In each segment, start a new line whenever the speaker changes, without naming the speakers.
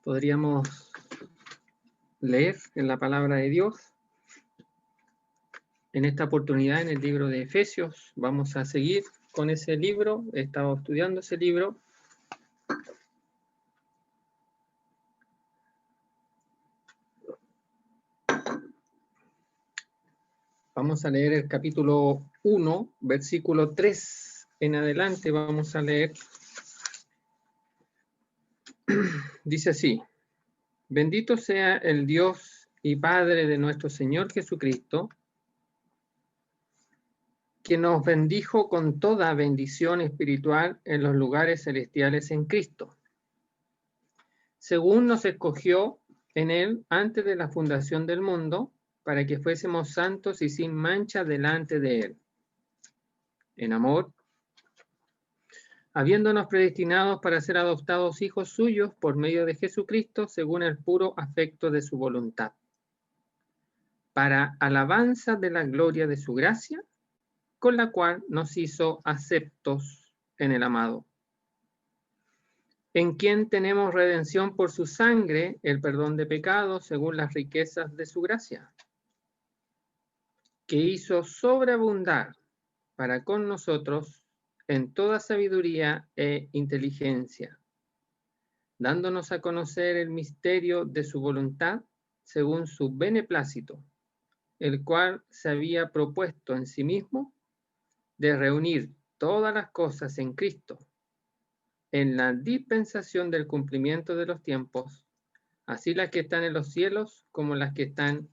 Podríamos leer en la palabra de Dios. En esta oportunidad, en el libro de Efesios, vamos a seguir con ese libro. He estado estudiando ese libro. Vamos a leer el capítulo 1, versículo 3 en adelante. Vamos a leer. Dice así: Bendito sea el Dios y Padre de nuestro Señor Jesucristo, que nos bendijo con toda bendición espiritual en los lugares celestiales en Cristo, según nos escogió en Él antes de la fundación del mundo, para que fuésemos santos y sin mancha delante de Él. En amor, habiéndonos predestinados para ser adoptados hijos suyos por medio de Jesucristo, según el puro afecto de su voluntad, para alabanza de la gloria de su gracia, con la cual nos hizo aceptos en el amado, en quien tenemos redención por su sangre, el perdón de pecados, según las riquezas de su gracia, que hizo sobreabundar para con nosotros en toda sabiduría e inteligencia, dándonos a conocer el misterio de su voluntad, según su beneplácito, el cual se había propuesto en sí mismo de reunir todas las cosas en Cristo, en la dispensación del cumplimiento de los tiempos, así las que están en los cielos como las que están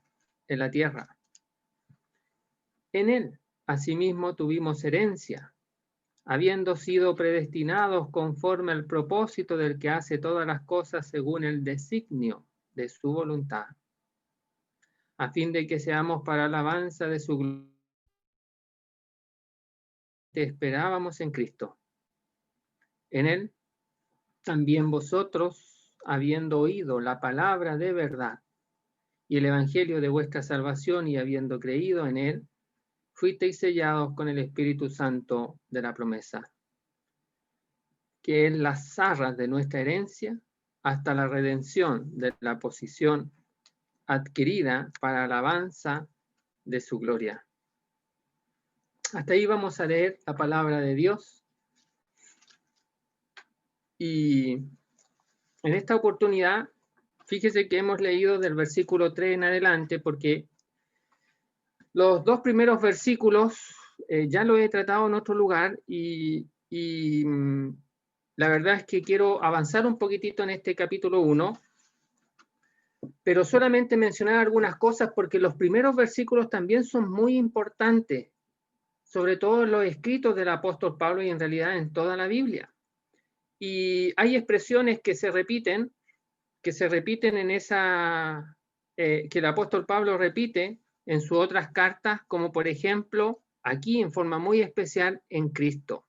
en la tierra. En Él, asimismo, tuvimos herencia, habiendo sido predestinados conforme al propósito del que hace todas las cosas según el designio de su voluntad, a fin de que seamos para alabanza de su gloria. Te esperábamos en Cristo. En Él también vosotros, habiendo oído la palabra de verdad y el evangelio de vuestra salvación, y habiendo creído en Él, fuisteis sellados con el Espíritu Santo de la promesa, que es las arras de nuestra herencia, hasta la redención de la posición adquirida para alabanza de su gloria. Hasta ahí vamos a leer la palabra de Dios. Y en esta oportunidad, fíjese que hemos leído del versículo 3 en adelante, porque los dos primeros versículos ya los he tratado en otro lugar y la verdad es que quiero avanzar un poquitito en este capítulo 1, pero solamente mencionar algunas cosas porque los primeros versículos también son muy importantes, sobre todo en los escritos del apóstol Pablo y en realidad en toda la Biblia. Y hay expresiones que se repiten en esa, que el apóstol Pablo repite en sus otras cartas, como por ejemplo, aquí en forma muy especial, en Cristo.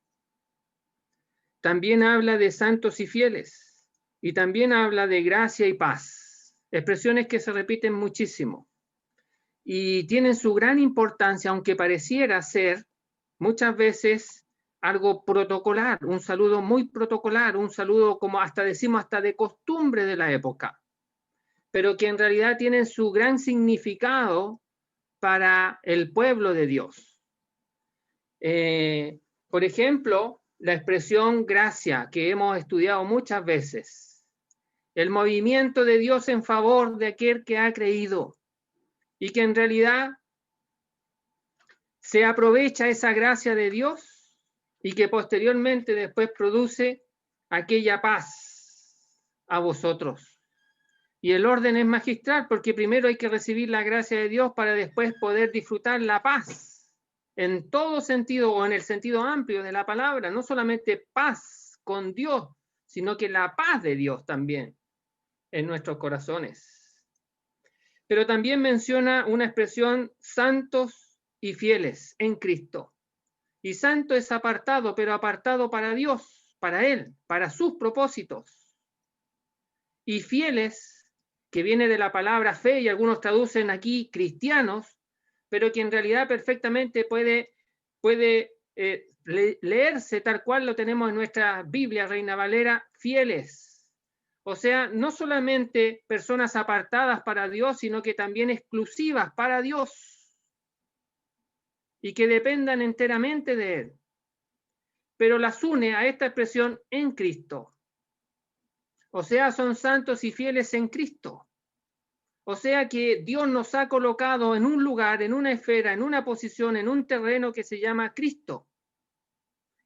También habla de santos y fieles, y también habla de gracia y paz, expresiones que se repiten muchísimo, y tienen su gran importancia, aunque pareciera ser muchas veces algo protocolar, un saludo muy protocolar, un saludo como hasta decimos hasta de costumbre de la época, pero que en realidad tienen su gran significado para el pueblo de Dios. Por ejemplo, la expresión gracia, que hemos estudiado muchas veces, el movimiento de Dios en favor de aquel que ha creído, y que en realidad se aprovecha esa gracia de Dios y que posteriormente después produce aquella paz a vosotros. Y el orden es magistral, porque primero hay que recibir la gracia de Dios para después poder disfrutar la paz, en todo sentido o en el sentido amplio de la palabra, no solamente paz con Dios, sino que la paz de Dios también en nuestros corazones. Pero también menciona una expresión, santos y fieles en Cristo. Y santo es apartado, pero apartado para Dios, para Él, para sus propósitos. Y fieles, que viene de la palabra fe, y algunos traducen aquí cristianos, pero que en realidad perfectamente puede leerse tal cual lo tenemos en nuestra Biblia Reina Valera, fieles, O sea, no solamente personas apartadas para Dios, sino que también exclusivas para Dios y que dependan enteramente de Él. Pero las une a esta expresión en Cristo. O sea, son santos y fieles en Cristo. O sea que Dios nos ha colocado en un lugar, en una esfera, en una posición, en un terreno que se llama Cristo.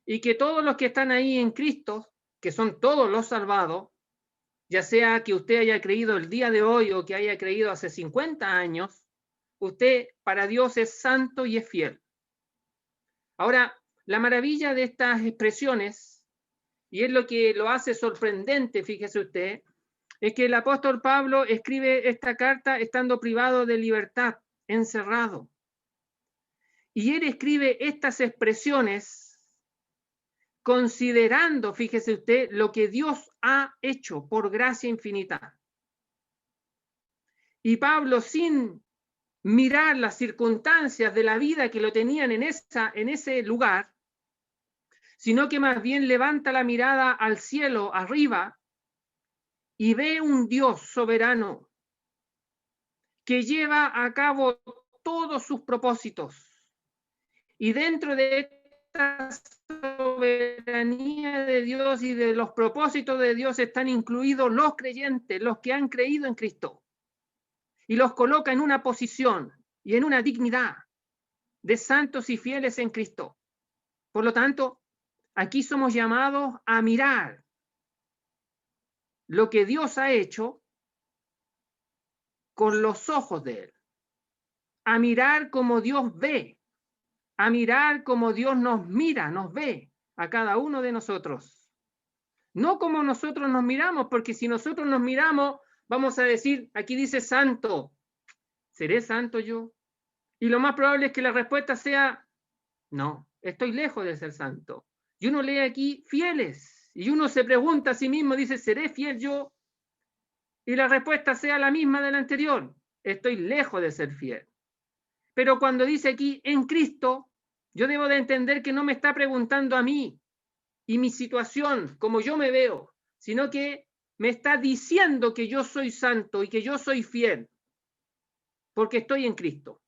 Y que todos los que están ahí en Cristo, que son todos los salvados, ya sea que usted haya creído el día de hoy o que haya creído hace 50 años, usted para Dios es santo y es fiel. Ahora, la maravilla de estas expresiones, y es lo que lo hace sorprendente, fíjese usted, es que el apóstol Pablo escribe esta carta estando privado de libertad, encerrado. Y él escribe estas expresiones considerando, fíjese usted, lo que Dios ha hecho por gracia infinita. Y Pablo, sin mirar las circunstancias de la vida que lo tenían en ese lugar, sino que más bien levanta la mirada al cielo, arriba, y ve un Dios soberano que lleva a cabo todos sus propósitos. Y dentro de esta soberanía de Dios y de los propósitos de Dios están incluidos los creyentes, los que han creído en Cristo. Y los coloca en una posición y en una dignidad de santos y fieles en Cristo. Por lo tanto, aquí somos llamados a mirar lo que Dios ha hecho con los ojos de Él, a mirar como Dios ve, a mirar como Dios nos mira, nos ve a cada uno de nosotros. No como nosotros nos miramos, porque si nosotros nos miramos, vamos a decir, aquí dice santo, ¿seré santo yo? Y lo más probable es que la respuesta sea, no, estoy lejos de ser santo. Y uno lee aquí fieles, y uno se pregunta a sí mismo, dice, ¿seré fiel yo? Y la respuesta sea la misma de la anterior, estoy lejos de ser fiel. Pero cuando dice aquí en Cristo, yo debo de entender que no me está preguntando a mí y mi situación, como yo me veo, sino que me está diciendo que yo soy santo y que yo soy fiel, porque estoy en Cristo.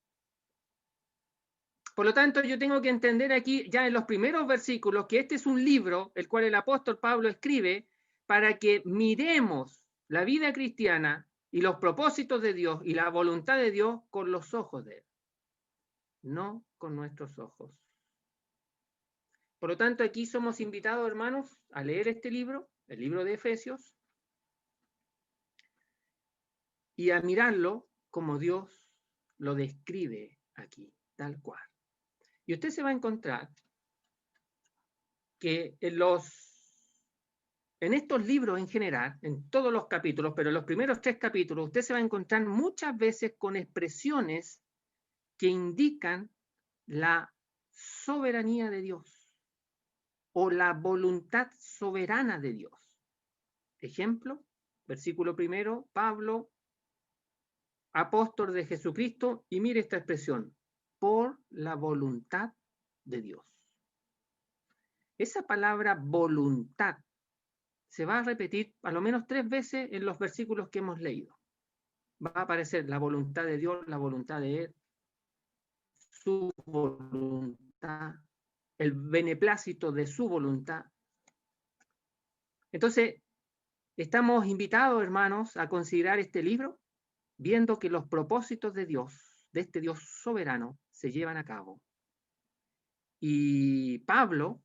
Por lo tanto, yo tengo que entender aquí, ya en los primeros versículos, que este es un libro, el cual el apóstol Pablo escribe, para que miremos la vida cristiana y los propósitos de Dios y la voluntad de Dios con los ojos de Él, no con nuestros ojos. Por lo tanto, aquí somos invitados, hermanos, a leer este libro, el libro de Efesios, y a mirarlo como Dios lo describe aquí, tal cual. Y usted se va a encontrar que en estos libros en general, en todos los capítulos, pero en los primeros 3 capítulos, usted se va a encontrar muchas veces con expresiones que indican la soberanía de Dios o la voluntad soberana de Dios. Ejemplo, versículo 1, Pablo, apóstol de Jesucristo, y mire esta expresión, por la voluntad de Dios. Esa palabra voluntad se va a repetir a lo menos 3 veces en los versículos que hemos leído. Va a aparecer la voluntad de Dios, la voluntad de Él, su voluntad, el beneplácito de su voluntad. Entonces, estamos invitados, hermanos, a considerar este libro, viendo que los propósitos de Dios, de este Dios soberano, se llevan a cabo. Y Pablo,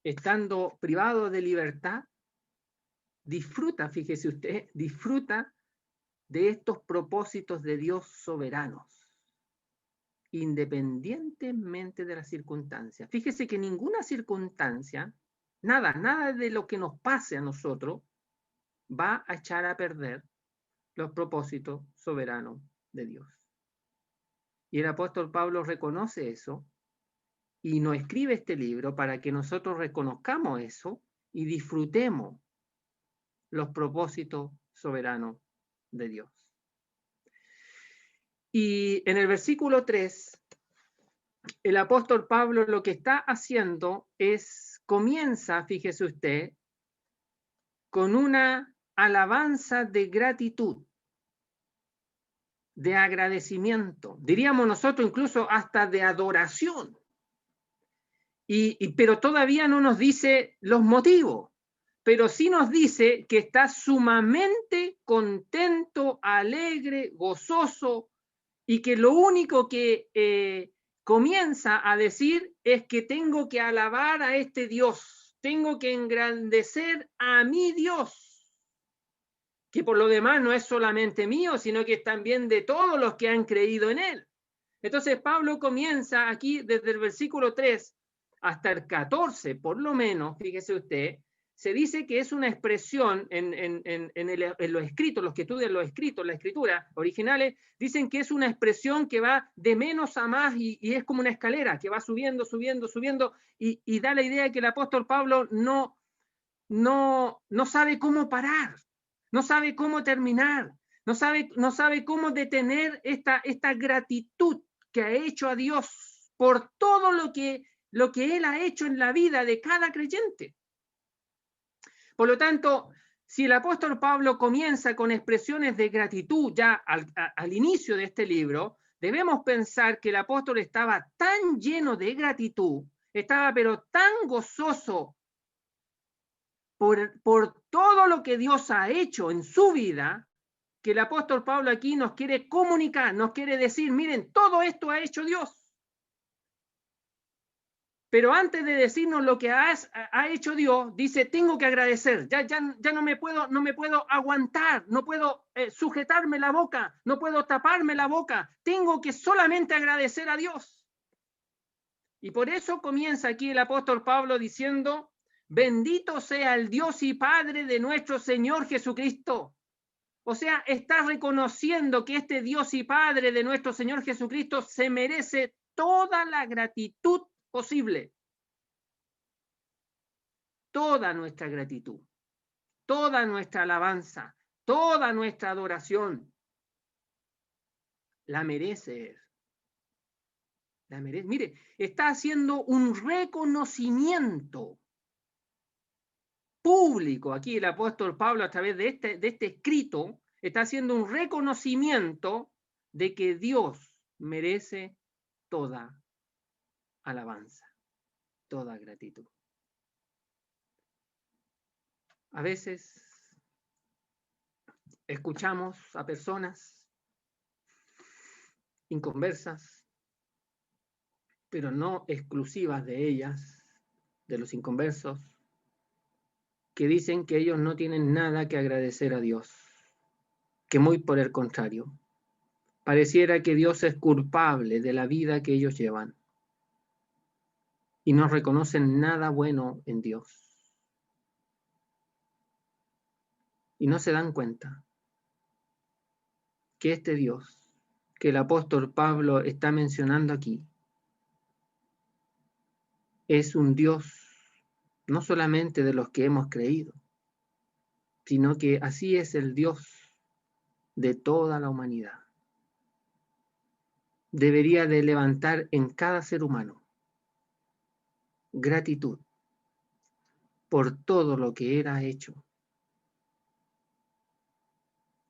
estando privado de libertad, disfruta, fíjese usted, disfruta de estos propósitos de Dios soberanos, independientemente de las circunstancias. Fíjese que ninguna circunstancia, nada de lo que nos pase a nosotros, va a echar a perder los propósitos soberanos de Dios. Y el apóstol Pablo reconoce eso y nos escribe este libro para que nosotros reconozcamos eso y disfrutemos los propósitos soberanos de Dios. Y en el versículo 3, el apóstol Pablo lo que está haciendo es, comienza, fíjese usted, con una alabanza de gratitud, de agradecimiento, diríamos nosotros incluso hasta de adoración. Pero todavía no nos dice los motivos, pero sí nos dice que está sumamente contento, alegre, gozoso, y que lo único que comienza a decir es que tengo que alabar a este Dios, tengo que engrandecer a mi Dios, que por lo demás no es solamente mío, sino que es también de todos los que han creído en él. Entonces Pablo comienza aquí desde el versículo 3 hasta el 14, por lo menos, fíjese usted, se dice que es una expresión en los escritos, los que estudian los escritos, la escritura originales, dicen que es una expresión que va de menos a más y es como una escalera que va subiendo, subiendo, subiendo, y da la idea de que el apóstol Pablo no sabe cómo parar, no sabe cómo terminar, no sabe cómo detener esta gratitud que ha hecho a Dios por todo lo que Él ha hecho en la vida de cada creyente. Por lo tanto, si el apóstol Pablo comienza con expresiones de gratitud ya al inicio de este libro, debemos pensar que el apóstol estaba tan lleno de gratitud, estaba pero tan gozoso por todo lo que Dios ha hecho en su vida, que el apóstol Pablo aquí nos quiere comunicar, nos quiere decir, miren, todo esto ha hecho Dios. Pero antes de decirnos lo que ha hecho Dios, dice, tengo que agradecer, ya no me puedo aguantar, no puedo sujetarme la boca, no puedo taparme la boca, tengo que solamente agradecer a Dios. Y por eso comienza aquí el apóstol Pablo diciendo, bendito sea el Dios y Padre de nuestro Señor Jesucristo. O sea, está reconociendo que este Dios y Padre de nuestro Señor Jesucristo se merece toda la gratitud posible. Toda nuestra gratitud, toda nuestra alabanza, toda nuestra adoración. La merece. La merece. Mire, está haciendo un reconocimiento público. Aquí el apóstol Pablo, a través de este escrito, está haciendo un reconocimiento de que Dios merece toda alabanza, toda gratitud. A veces escuchamos a personas inconversas, pero no exclusivas de ellas, de los inconversos, que dicen que ellos no tienen nada que agradecer a Dios, que muy por el contrario, pareciera que Dios es culpable de la vida que ellos llevan y no reconocen nada bueno en Dios. Y no se dan cuenta que este Dios que el apóstol Pablo está mencionando aquí es un Dios no solamente de los que hemos creído, sino que así es el Dios de toda la humanidad. Debería de levantar en cada ser humano gratitud por todo lo que Él ha hecho.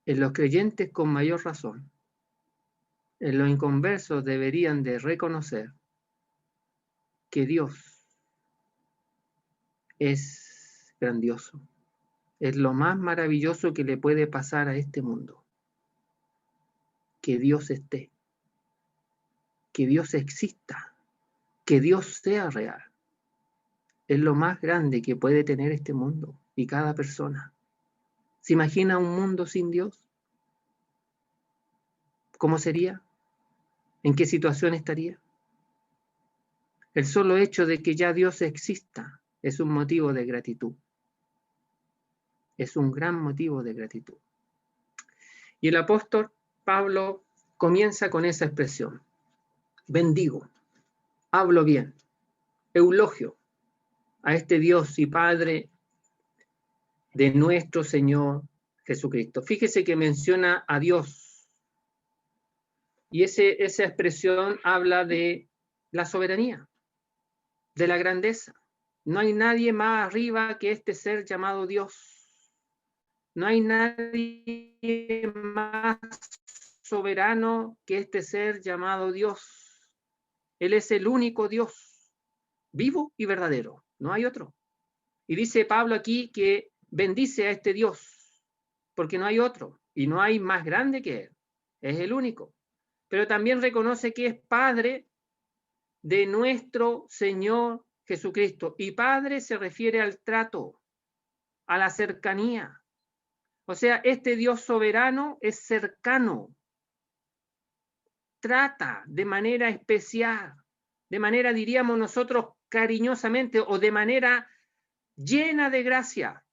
En los creyentes con mayor razón, en los inconversos deberían de reconocer que Dios es grandioso, es lo más maravilloso que le puede pasar a este mundo, que Dios esté, que Dios exista, que Dios sea real. Es lo más grande que puede tener este mundo y cada persona. ¿Se imagina un mundo sin Dios? ¿Cómo sería? ¿En qué situación estaría? El solo hecho de que ya Dios exista es un motivo de gratitud. Es un gran motivo de gratitud. Y el apóstol Pablo comienza con esa expresión. Bendigo, hablo bien, eulogio a este Dios y Padre de nuestro Señor Jesucristo. Fíjese que menciona a Dios. Y esa expresión habla de la soberanía, de la grandeza. No hay nadie más arriba que este ser llamado Dios. No hay nadie más soberano que este ser llamado Dios. Él es el único Dios, vivo y verdadero. No hay otro. Y dice Pablo aquí que bendice a este Dios, porque no hay otro, y no hay más grande que Él. Es el único. Pero también reconoce que es Padre de nuestro Señor Jesucristo. Y Padre se refiere al trato, a la cercanía. O sea, este Dios soberano es cercano, trata de manera especial, de manera, diríamos nosotros, cariñosamente o de manera llena de gracia.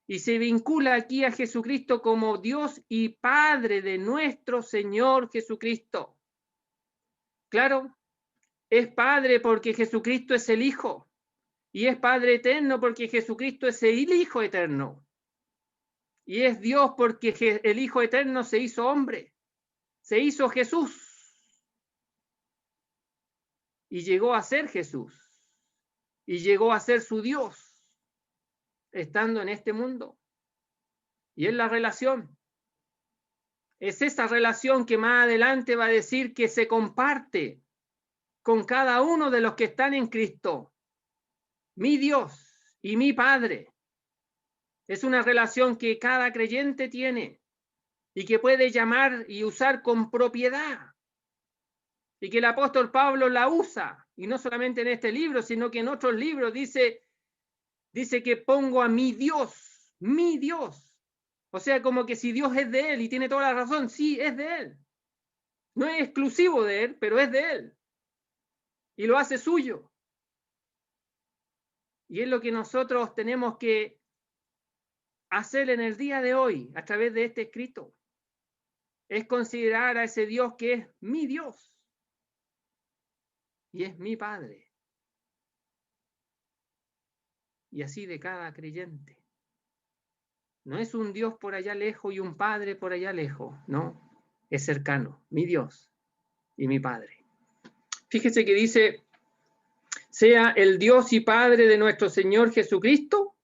Y se vincula aquí a Jesucristo como Dios y Padre de nuestro Señor Jesucristo. Claro, es Padre porque Jesucristo es el Hijo. Y es Padre eterno porque Jesucristo es el Hijo eterno. Y es Dios porque el Hijo eterno se hizo hombre. Se hizo Jesús. Y llegó a ser Jesús. Y llegó a ser su Dios. Estando en este mundo. Y es la relación. Es esa relación que más adelante va a decir que se comparte con cada uno de los que están en Cristo. Mi Dios y mi Padre. Es una relación que cada creyente tiene y que puede llamar y usar con propiedad. Y que el apóstol Pablo la usa, y no solamente en este libro, sino que en otros libros dice que pongo a mi Dios, mi Dios. O sea, como que si Dios es de él y tiene toda la razón, sí, es de él. No es exclusivo de él, pero es de él. Y lo hace suyo. Y es lo que nosotros tenemos que hacer en el día de hoy, a través de este escrito. Es considerar a ese Dios que es mi Dios. Y es mi Padre. Y así de cada creyente. No es un Dios por allá lejos y un Padre por allá lejos, no. Es cercano, mi Dios y mi Padre. Fíjese que dice, sea el Dios y Padre de nuestro Señor Jesucristo,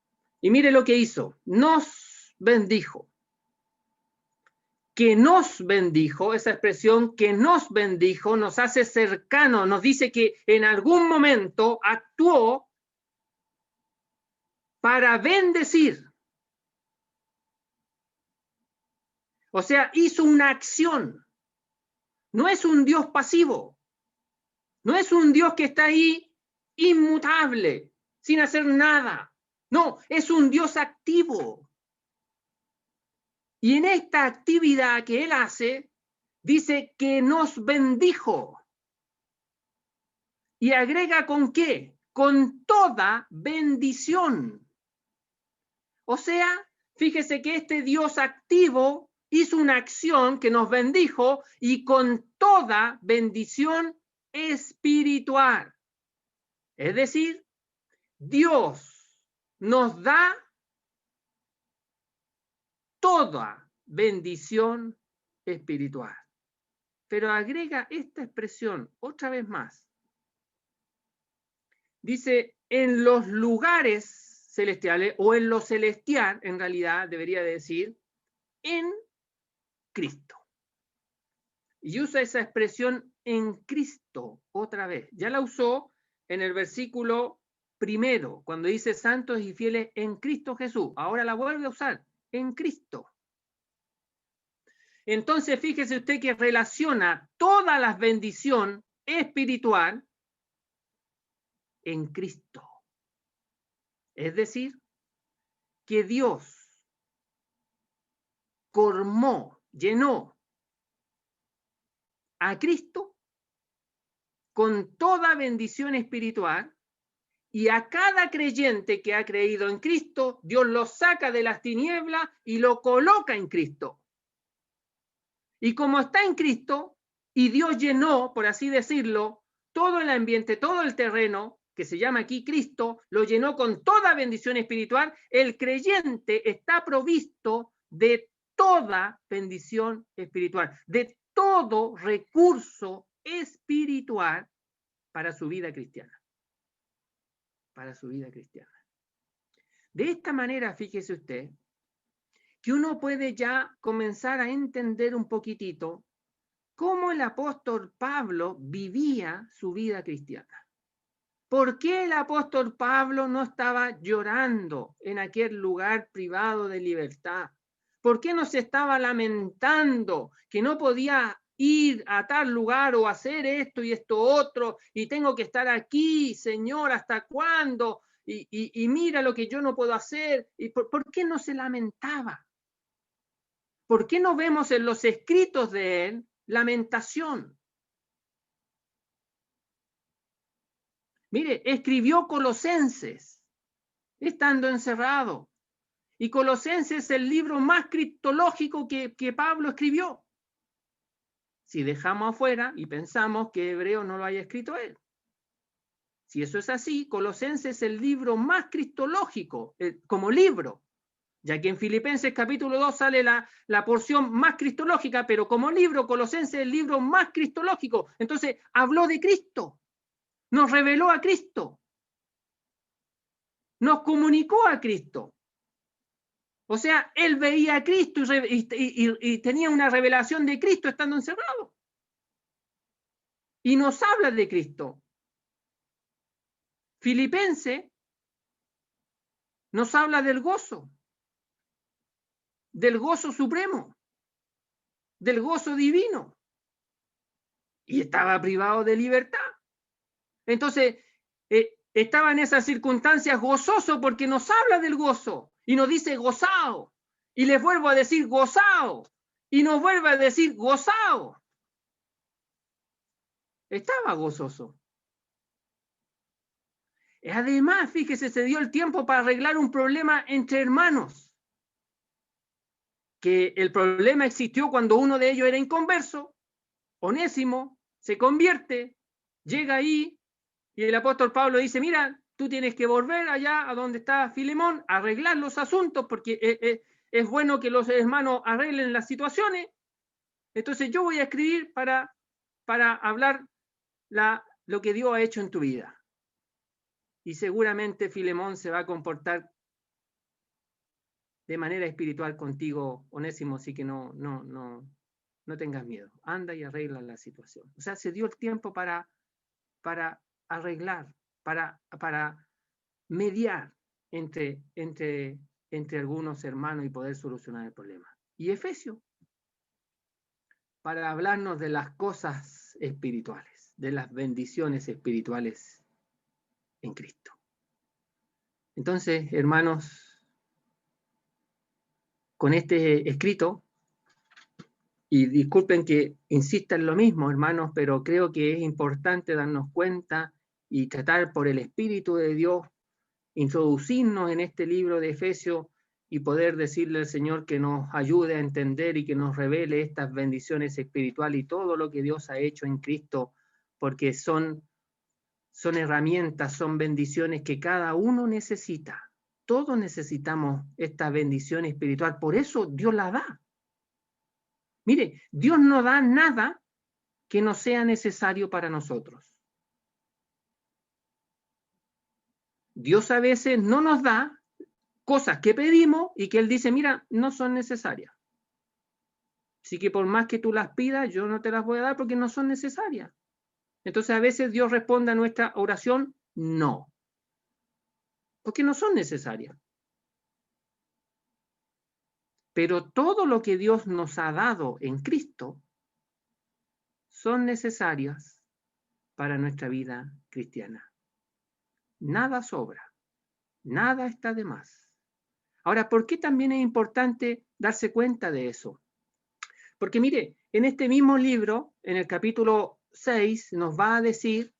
y mire lo que hizo, nos bendijo. Que nos bendijo, esa expresión que nos bendijo, nos hace cercano, nos dice que en algún momento actuó para bendecir. O sea, hizo una acción. No es un Dios pasivo. No es un Dios que está ahí inmutable, sin hacer nada. No, es un Dios activo. Y en esta actividad que Él hace, dice que nos bendijo. Y agrega con qué? Con toda bendición. O sea, fíjese que este Dios activo hizo una acción que nos bendijo y con toda bendición espiritual. Es decir, Dios nos da toda bendición espiritual. Pero agrega esta expresión otra vez más. Dice, en los lugares celestiales, o en lo celestial, en realidad debería decir, en Cristo. Y usa esa expresión en Cristo otra vez. Ya la usó en el versículo primero, cuando dice santos y fieles en Cristo Jesús. Ahora la vuelve a usar, en Cristo. Entonces, fíjese usted que relaciona toda la bendición espiritual en Cristo. Es decir, que Dios colmó, llenó a Cristo con toda bendición espiritual y a cada creyente que ha creído en Cristo, Dios lo saca de las tinieblas y lo coloca en Cristo. Y como está en Cristo, y Dios llenó, por así decirlo, todo el ambiente, todo el terreno, que se llama aquí Cristo, lo llenó con toda bendición espiritual, el creyente está provisto de toda bendición espiritual, de todo recurso espiritual para su vida cristiana. Para su vida cristiana. De esta manera, fíjese usted, que uno puede ya comenzar a entender un poquitito cómo el apóstol Pablo vivía su vida cristiana. ¿Por qué el apóstol Pablo no estaba llorando en aquel lugar privado de libertad? ¿Por qué no se estaba lamentando que no podía ir a tal lugar o hacer esto y esto otro y tengo que estar aquí, Señor, ¿hasta cuándo? Y mira lo que yo no puedo hacer. ¿Y por qué no se lamentaba? ¿Por qué no vemos en los escritos de él lamentación? Mire, escribió Colosenses estando encerrado. Y Colosenses es el libro más cristológico que Pablo escribió. Si dejamos afuera y pensamos que Hebreo no lo haya escrito él. Si eso es así, Colosenses es el libro más cristológico como libro, ya que en Filipenses capítulo 2 sale la porción más cristológica, pero como libro, Colosenses es el libro más cristológico. Entonces, habló de Cristo, nos reveló a Cristo, nos comunicó a Cristo. O sea, él veía a Cristo y tenía una revelación de Cristo estando encerrado. Y nos habla de Cristo. Filipenses nos habla del gozo supremo, del gozo divino. Y estaba privado de libertad. Entonces, estaba en esas circunstancias gozoso porque nos habla del gozo y nos dice gozao. Y les vuelvo a decir gozao. Y nos vuelve a decir gozao. Estaba gozoso. Además, fíjese, se dio el tiempo para arreglar un problema entre hermanos. Que el problema existió cuando uno de ellos era inconverso. Onésimo se convierte, llega ahí y el apóstol Pablo dice, mira, tú tienes que volver allá a donde está Filemón, arreglar los asuntos porque es bueno que los hermanos arreglen las situaciones. Entonces yo voy a escribir para hablar lo que Dios ha hecho en tu vida. Y seguramente Filemón se va a comportar de manera espiritual contigo, Onésimo, así que no tengas miedo. Anda y arregla la situación. O sea, se dio el tiempo para arreglar, para mediar entre algunos hermanos y poder solucionar el problema. Y Efesios, para hablarnos de las cosas espirituales, de las bendiciones espirituales en Cristo. Entonces, hermanos, con este escrito, y disculpen que insista en lo mismo, hermanos, pero creo que es importante darnos cuenta y tratar por el Espíritu de Dios, introducirnos en este libro de Efesios y poder decirle al Señor que nos ayude a entender y que nos revele estas bendiciones espirituales y todo lo que Dios ha hecho en Cristo, porque son herramientas, son bendiciones que cada uno necesita. Todos necesitamos esta bendición espiritual, por eso Dios la da. Mire, Dios no da nada que no sea necesario para nosotros. Dios a veces no nos da cosas que pedimos y que Él dice, mira, no son necesarias. Así que por más que tú las pidas, yo no te las voy a dar porque no son necesarias. Entonces a veces Dios responde a nuestra oración, no. Porque no son necesarias. Pero todo lo que Dios nos ha dado en Cristo son necesarias para nuestra vida cristiana. Nada sobra, nada está de más. Ahora, ¿por qué también es importante darse cuenta de eso? Porque mire, en este mismo libro, en el capítulo 6, nos va a decir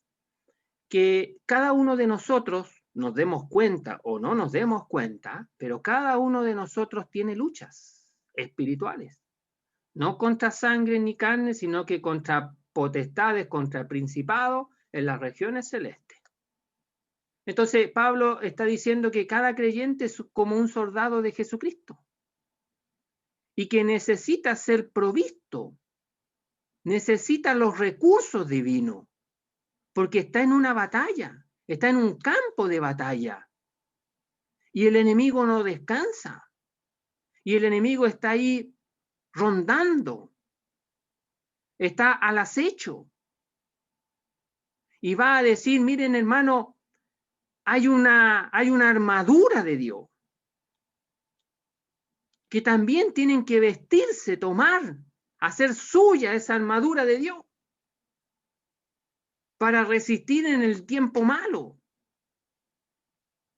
que cada uno de nosotros, nos demos cuenta o no nos demos cuenta, pero cada uno de nosotros tiene luchas espirituales. No contra sangre ni carne, sino que contra potestades, contra principados en las regiones celestes. Entonces, Pablo está diciendo que cada creyente es como un soldado de Jesucristo y que necesita ser provisto, necesita los recursos divinos, porque está en una batalla, está en un campo de batalla. Y el enemigo no descansa. Y el enemigo está ahí rondando. Está al acecho. Y va a decir, miren hermano, hay una armadura de Dios. Que también tienen que vestirse, tomar, hacer suya esa armadura de Dios. Para resistir en el tiempo malo.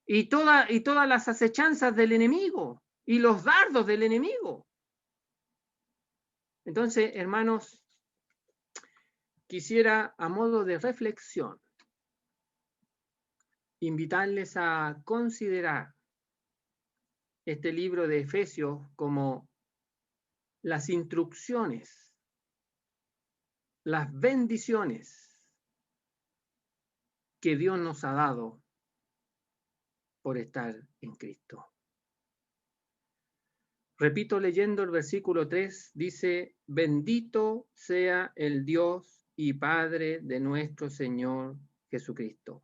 Y todas las acechanzas del enemigo. Y los dardos del enemigo. Entonces, hermanos, quisiera, a modo de reflexión, invitarles a considerar este libro de Efesios como las instrucciones, las bendiciones que Dios nos ha dado por estar en Cristo. Repito leyendo el versículo 3, dice, bendito sea el Dios y Padre de nuestro Señor Jesucristo,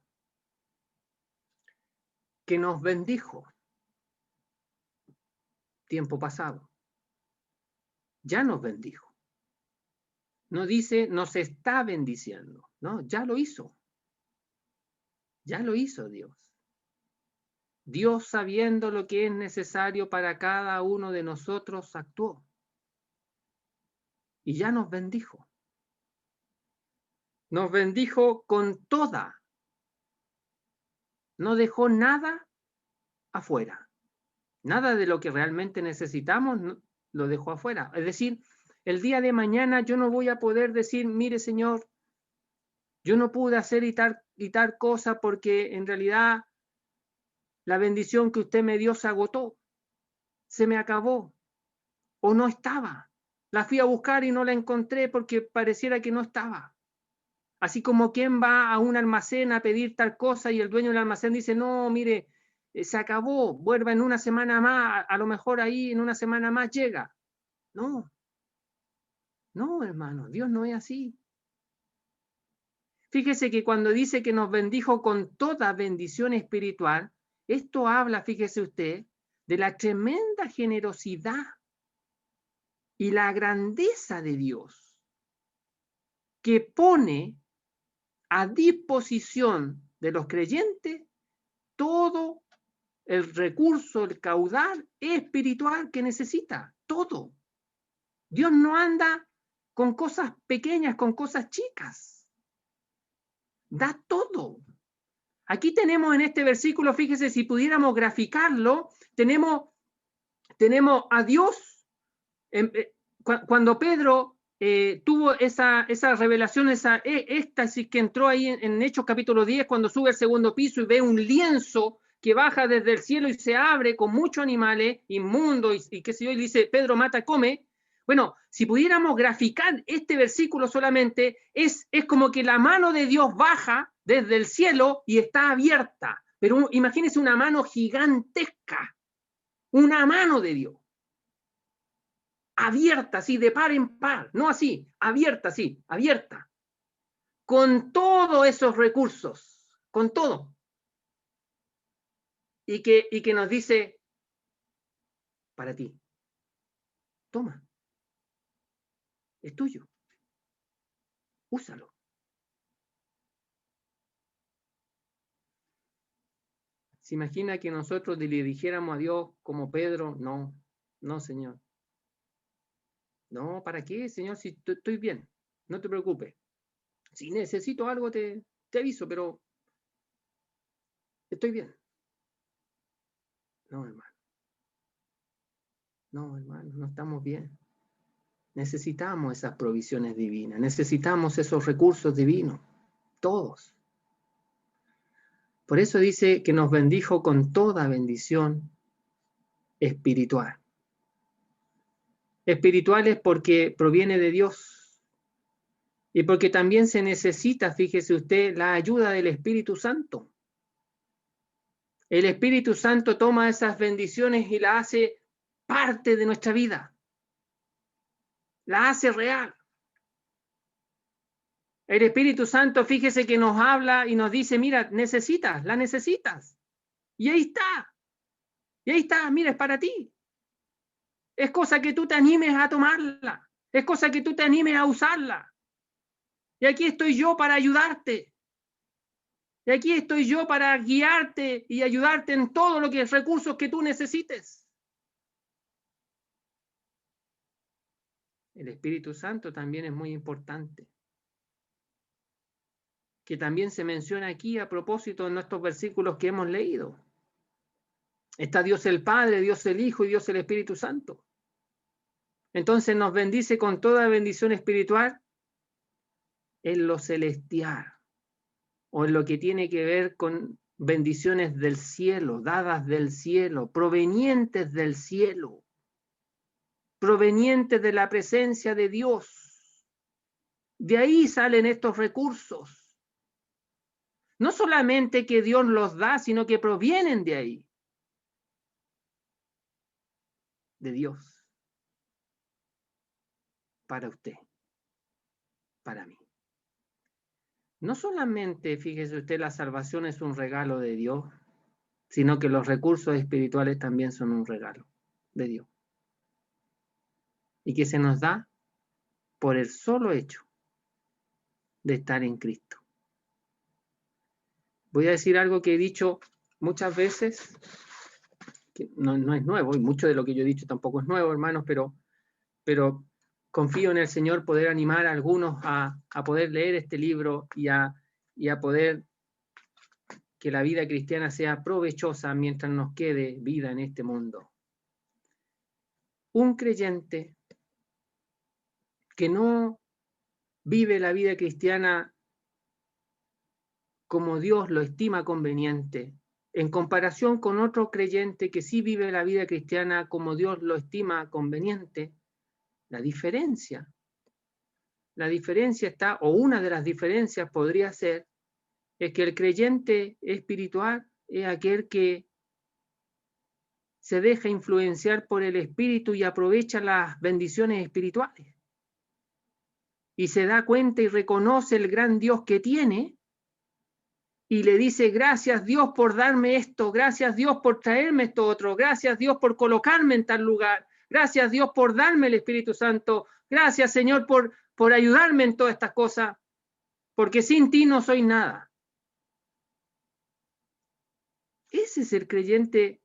que nos bendijo tiempo pasado. Ya nos bendijo. No dice nos está bendiciendo, no, ya lo hizo. Ya lo hizo Dios. Dios, sabiendo lo que es necesario para cada uno de nosotros, actuó. Y ya nos bendijo. Nos bendijo con toda. No dejó nada afuera. Nada de lo que realmente necesitamos lo dejó afuera. Es decir, el día de mañana yo no voy a poder decir, mire Señor, yo no pude hacer y tal cosa porque en realidad la bendición que usted me dio se agotó, se me acabó o no estaba. La fui a buscar y no la encontré porque pareciera que no estaba. Así como quien va a un almacén a pedir tal cosa y el dueño del almacén dice, no, mire, se acabó, vuelva en una semana más, a lo mejor ahí en una semana más llega. No, no, hermano, Dios no es así. Fíjese que cuando dice que nos bendijo con toda bendición espiritual, esto habla, fíjese usted, de la tremenda generosidad y la grandeza de Dios, que pone a disposición de los creyentes todo el recurso, el caudal espiritual que necesita, todo. Dios no anda con cosas pequeñas, con cosas chicas. Da todo. Aquí tenemos en este versículo, fíjese, si pudiéramos graficarlo, tenemos a Dios. Cuando Pedro tuvo esa revelación, esa éxtasis que entró ahí en Hechos capítulo 10, cuando sube al segundo piso y ve un lienzo que baja desde el cielo y se abre con muchos animales inmundos y qué sé yo, y dice, Pedro mata, come. Bueno, si pudiéramos graficar este versículo solamente, es como que la mano de Dios baja desde el cielo y está abierta. Pero imagínense una mano gigantesca, una mano de Dios. Abierta, así, de par en par, no así, abierta, sí, abierta. Con todos esos recursos, con todo. Y que nos dice, para ti, toma, es tuyo, úsalo. ¿Se imagina que nosotros le dijéramos a Dios como Pedro? No, no, Señor. No, ¿para qué, Señor? Si estoy bien, no te preocupes. Si necesito algo, te aviso, pero estoy bien. No, hermano. No, hermano, no estamos bien. Necesitamos esas provisiones divinas, necesitamos esos recursos divinos, todos. Por eso dice que nos bendijo con toda bendición espiritual. Espiritual es porque proviene de Dios y porque también se necesita, fíjese usted, la ayuda del Espíritu Santo. El Espíritu Santo toma esas bendiciones y la hace parte de nuestra vida, la hace real. El Espíritu Santo, fíjese que nos habla y nos dice, mira, la necesitas. Y ahí está. Y ahí está, mira, es para ti. Es cosa que tú te animes a tomarla. Es cosa que tú te animes a usarla. Y aquí estoy yo para ayudarte. Y aquí estoy yo para guiarte y ayudarte en todo lo que recursos que tú necesites. El Espíritu Santo también es muy importante, que también se menciona aquí a propósito de nuestros versículos que hemos leído. Está Dios el Padre, Dios el Hijo y Dios el Espíritu Santo. Entonces nos bendice con toda bendición espiritual en lo celestial, o en lo que tiene que ver con bendiciones del cielo, dadas del cielo, provenientes del cielo, provenientes de la presencia de Dios. De ahí salen estos recursos. No solamente que Dios los da, sino que provienen de ahí, de Dios, para usted, para mí. No solamente, fíjese usted, la salvación es un regalo de Dios, sino que los recursos espirituales también son un regalo de Dios. Y que se nos da por el solo hecho de estar en Cristo. Voy a decir algo que he dicho muchas veces, que no es nuevo, y mucho de lo que yo he dicho tampoco es nuevo, hermanos, pero confío en el Señor poder animar a algunos a poder leer este libro y a poder que la vida cristiana sea provechosa mientras nos quede vida en este mundo. Un creyente que no vive la vida cristiana como Dios lo estima conveniente, en comparación con otro creyente que sí vive la vida cristiana como Dios lo estima conveniente, la diferencia está, o una de las diferencias podría ser, es que el creyente espiritual es aquel que se deja influenciar por el Espíritu y aprovecha las bendiciones espirituales. Y se da cuenta y reconoce el gran Dios que tiene y le dice: gracias Dios por darme esto, gracias Dios por traerme esto otro, gracias Dios por colocarme en tal lugar, gracias Dios por darme el Espíritu Santo, gracias Señor por ayudarme en todas estas cosas, porque sin ti no soy nada. Ese es el creyente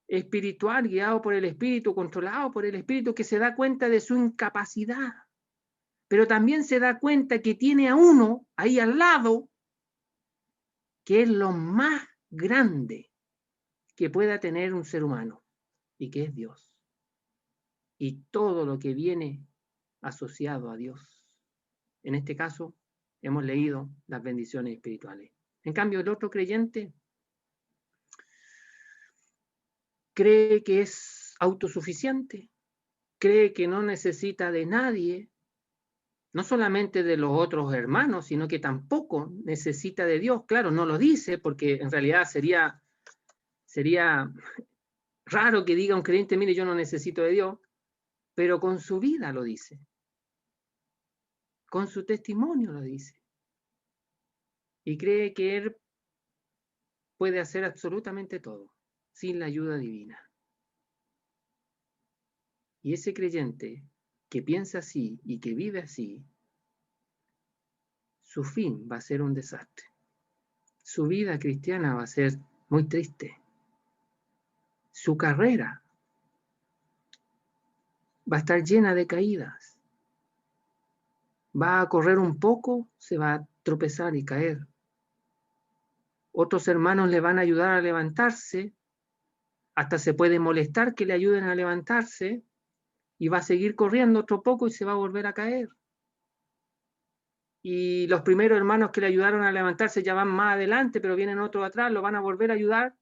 espiritual, guiado por el Espíritu, controlado por el Espíritu, que se da cuenta de su incapacidad, pero también se da cuenta que tiene a uno ahí al lado que es lo más grande que pueda tener un ser humano, y que es Dios. Y todo lo que viene asociado a Dios. En este caso, hemos leído las bendiciones espirituales. En cambio, el otro creyente cree que es autosuficiente, cree que no necesita de nadie, no solamente de los otros hermanos, sino que tampoco necesita de Dios. Claro, no lo dice, porque en realidad sería raro que diga un creyente: mire, yo no necesito de Dios, pero con su vida lo dice, con su testimonio lo dice, y cree que él puede hacer absolutamente todo sin la ayuda divina. Y ese creyente que piensa así y que vive así, su fin va a ser un desastre. Su vida cristiana va a ser muy triste. Su carrera va a estar llena de caídas. Va a correr un poco, se va a tropezar y caer. Otros hermanos le van a ayudar a levantarse, hasta se puede molestar que le ayuden a levantarse, y va a seguir corriendo otro poco y se va a volver a caer. Y los primeros hermanos que le ayudaron a levantarse ya van más adelante, pero vienen otros atrás, lo van a volver a ayudar,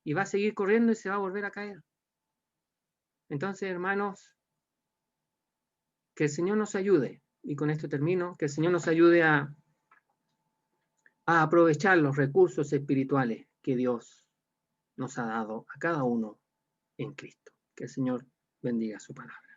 y va a seguir corriendo y se va a volver a caer. Entonces, hermanos, que el Señor nos ayude, y con esto termino, que el Señor nos ayude a aprovechar los recursos espirituales que Dios nos ha dado a cada uno en Cristo. Que el Señor bendiga su palabra.